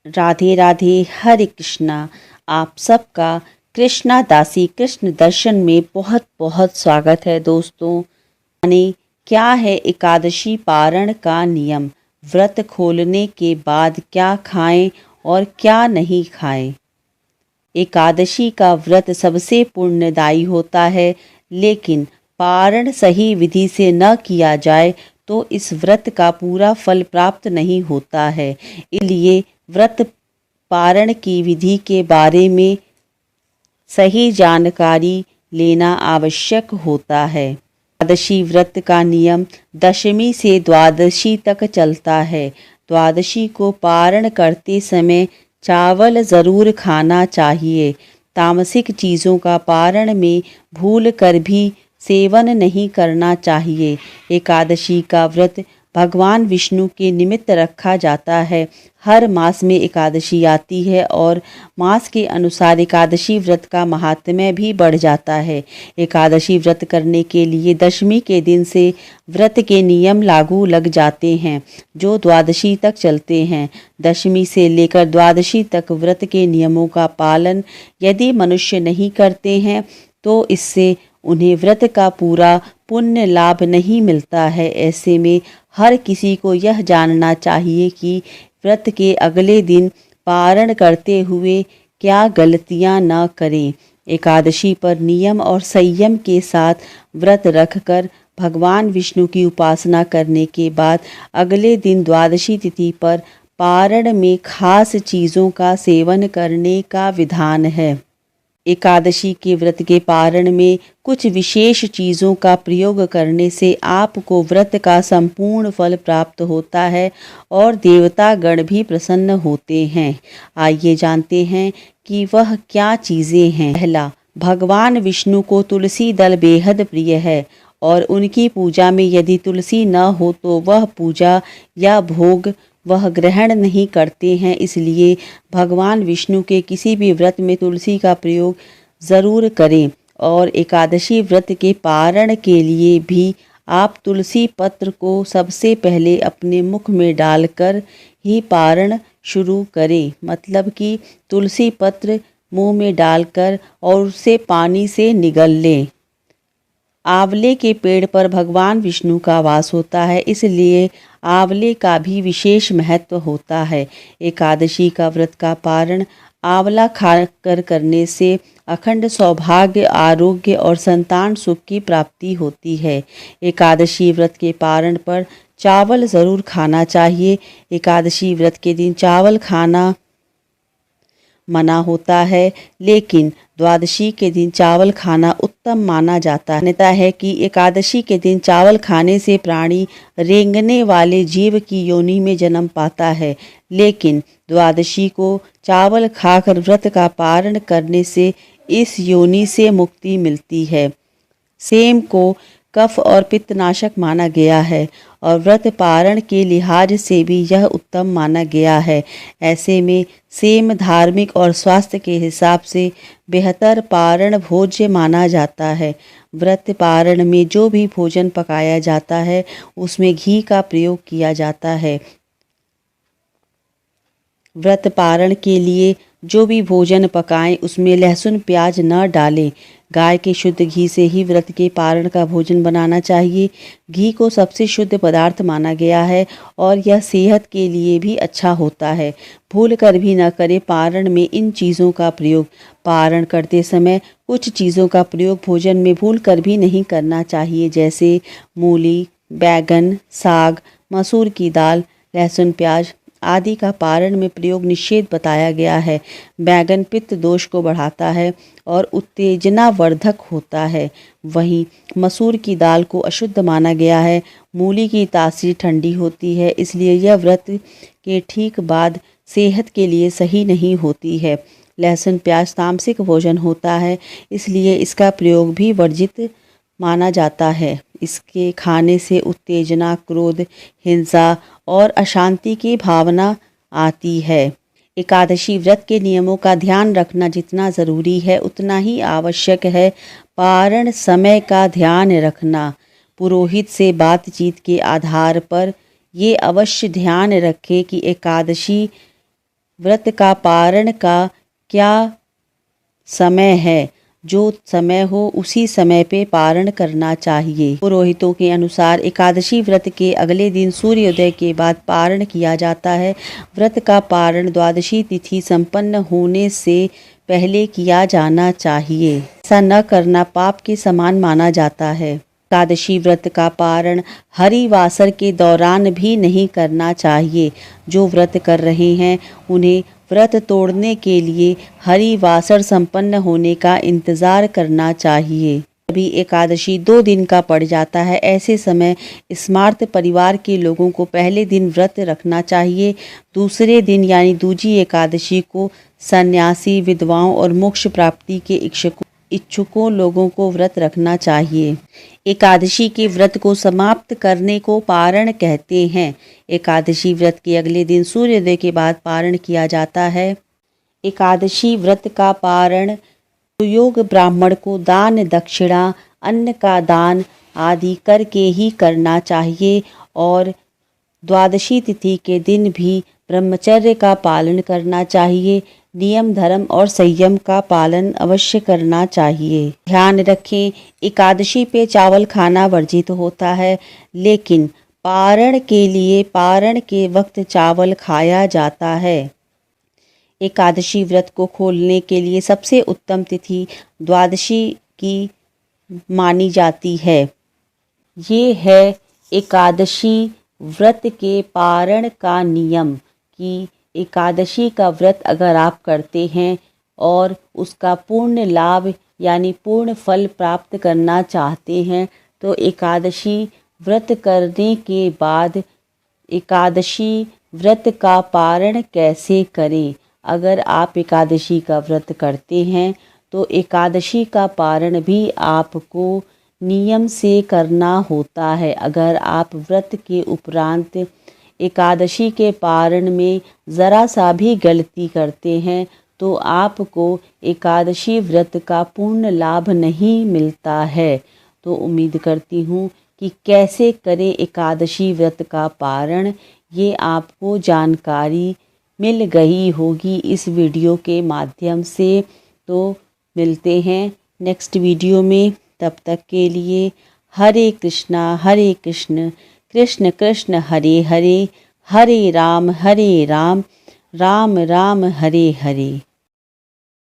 राधे राधे। हरे कृष्णा। आप सबका कृष्णा दासी कृष्ण दर्शन में बहुत बहुत स्वागत है दोस्तों। यानी क्या है एकादशी पारण का नियम, व्रत खोलने के बाद क्या खाएं और क्या नहीं खाएं। एकादशी का व्रत सबसे पुण्यदायी होता है, लेकिन पारण सही विधि से न किया जाए तो इस व्रत का पूरा फल प्राप्त नहीं होता है। इसलिए व्रत पारण की विधि के बारे में सही जानकारी लेना आवश्यक होता है। द्वादशी व्रत का नियम दशमी से द्वादशी तक चलता है। द्वादशी को पारण करते समय चावल ज़रूर खाना चाहिए। तामसिक चीज़ों का पारण में भूल कर भी सेवन नहीं करना चाहिए। एकादशी का व्रत भगवान विष्णु के निमित्त रखा जाता है। हर मास में एकादशी आती है और मास के अनुसार एकादशी व्रत का महात्म्य भी बढ़ जाता है। एकादशी व्रत करने के लिए दशमी के दिन से व्रत के नियम लागू लग जाते हैं, जो द्वादशी तक चलते हैं। दशमी से लेकर द्वादशी तक व्रत के नियमों का पालन यदि मनुष्य नहीं करते हैं तो इससे उन्हें व्रत का पूरा पुण्य लाभ नहीं मिलता है। ऐसे में हर किसी को यह जानना चाहिए कि व्रत के अगले दिन पारण करते हुए क्या गलतियां न करें। एकादशी पर नियम और संयम के साथ व्रत रखकर भगवान विष्णु की उपासना करने के बाद अगले दिन द्वादशी तिथि पर पारण में खास चीज़ों का सेवन करने का विधान है। एकादशी के व्रत के पारण में कुछ विशेष चीज़ों का प्रयोग करने से आपको व्रत का संपूर्ण फल प्राप्त होता है और देवता गण भी प्रसन्न होते हैं। आइए जानते हैं कि वह क्या चीज़ें हैं। पहला, भगवान विष्णु को तुलसी दल बेहद प्रिय है और उनकी पूजा में यदि तुलसी न हो तो वह पूजा या भोग वह ग्रहण नहीं करते हैं। इसलिए भगवान विष्णु के किसी भी व्रत में तुलसी का प्रयोग ज़रूर करें। और एकादशी व्रत के पारण के लिए भी आप तुलसी पत्र को सबसे पहले अपने मुख में डालकर ही पारण शुरू करें। मतलब कि तुलसी पत्र मुंह में डालकर और उसे पानी से निगल लें। आंवले के पेड़ पर भगवान विष्णु का वास होता है, इसलिए आंवले का भी विशेष महत्व होता है। एकादशी का व्रत का पारण आंवला खाकर करने से अखंड सौभाग्य, आरोग्य और संतान सुख की प्राप्ति होती है। एकादशी व्रत के पारण पर चावल ज़रूर खाना चाहिए। एकादशी व्रत के दिन चावल खाना मना होता है, लेकिन द्वादशी के दिन चावल खाना उत्तम माना जाता है। मान्यता है कि एकादशी के दिन चावल खाने से प्राणी रेंगने वाले जीव की योनि में जन्म पाता है, लेकिन द्वादशी को चावल खाकर व्रत का पारण करने से इस योनि से मुक्ति मिलती है। सेम को कफ और पित्तनाशक माना गया है और व्रत पारण के लिहाज से भी यह उत्तम माना गया है। ऐसे में सेम धार्मिक और स्वास्थ्य के हिसाब से बेहतर पारण भोज्य माना जाता है। व्रत पारण में जो भी भोजन पकाया जाता है उसमें घी का प्रयोग किया जाता है। व्रत पारण के लिए जो भी भोजन पकाएं उसमें लहसुन प्याज न डालें। गाय के शुद्ध घी से ही व्रत के पारण का भोजन बनाना चाहिए। घी को सबसे शुद्ध पदार्थ माना गया है और यह सेहत के लिए भी अच्छा होता है। भूल कर भी न करें पारण में इन चीज़ों का प्रयोग। पारण करते समय कुछ चीज़ों का प्रयोग भोजन में भूल कर भी नहीं करना चाहिए, जैसे मूली, बैगन, साग, मसूर की दाल, लहसुन प्याज आदि का पारण में प्रयोग निषेध बताया गया है। बैगन पित्त दोष को बढ़ाता है और उत्तेजनावर्धक होता है। वहीं मसूर की दाल को अशुद्ध माना गया है। मूली की तासीर ठंडी होती है, इसलिए यह व्रत के ठीक बाद सेहत के लिए सही नहीं होती है। लहसुन प्याज तामसिक भोजन होता है, इसलिए इसका प्रयोग भी वर्जित माना जाता है। इसके खाने से उत्तेजना, क्रोध, हिंसा और अशांति की भावना आती है। एकादशी व्रत के नियमों का ध्यान रखना जितना ज़रूरी है उतना ही आवश्यक है पारण समय का ध्यान रखना। पुरोहित से बातचीत के आधार पर ये अवश्य ध्यान रखें कि एकादशी व्रत का पारण का क्या समय है? जो समय हो उसी समय पे पारण करना चाहिए। पुरोहितों के अनुसार एकादशी व्रत के अगले दिन सूर्योदय के बाद पारण किया जाता है। व्रत का पारण द्वादशी तिथि संपन्न होने से पहले किया जाना चाहिए। ऐसा न करना पाप के समान माना जाता है। एकादशी व्रत का पारण हरिवासर के दौरान भी नहीं करना चाहिए। जो व्रत कर रहे हैं उन्हें व्रत तोड़ने के लिए हरिवासर संपन्न होने का इंतजार करना चाहिए। कभी एकादशी 2 दिन का पड़ जाता है। ऐसे समय स्मार्त परिवार के लोगों को पहले दिन व्रत रखना चाहिए। दूसरे दिन यानी दूजी एकादशी को सन्यासी, विधवाओं और मोक्ष प्राप्ति के इच्छुकों लोगों को व्रत रखना चाहिए। एकादशी के व्रत को समाप्त करने को पारण कहते हैं। एकादशी व्रत के अगले दिन सूर्योदय के बाद पारण किया जाता है। एकादशी व्रत का पारण सुयोग ब्राह्मण को दान, दक्षिणा, अन्न का दान आदि करके ही करना चाहिए और द्वादशी तिथि के दिन भी ब्रह्मचर्य का पालन करना चाहिए। नियम, धर्म और संयम का पालन अवश्य करना चाहिए। ध्यान रखें, एकादशी पे चावल खाना वर्जित होता है, लेकिन पारण के लिए पारण के वक्त चावल खाया जाता है। एकादशी व्रत को खोलने के लिए सबसे उत्तम तिथि द्वादशी की मानी जाती है। ये है एकादशी व्रत के पारण का नियम कि एकादशी का व्रत अगर आप करते हैं और उसका पूर्ण लाभ यानी पूर्ण फल प्राप्त करना चाहते हैं तो एकादशी व्रत करने के बाद एकादशी व्रत का पारण कैसे करें? अगर आप एकादशी का व्रत करते हैं तो एकादशी का पारण भी आपको नियम से करना होता है। अगर आप व्रत के उपरांत एकादशी के पारण में ज़रा सा भी गलती करते हैं तो आपको एकादशी व्रत का पूर्ण लाभ नहीं मिलता है। तो उम्मीद करती हूँ कि कैसे करें एकादशी व्रत का पारण, ये आपको जानकारी मिल गई होगी इस वीडियो के माध्यम से। तो मिलते हैं नेक्स्ट वीडियो में, तब तक के लिए हरे कृष्ण कृष्ण कृष्ण हरे हरे, हरे राम राम राम हरे हरे।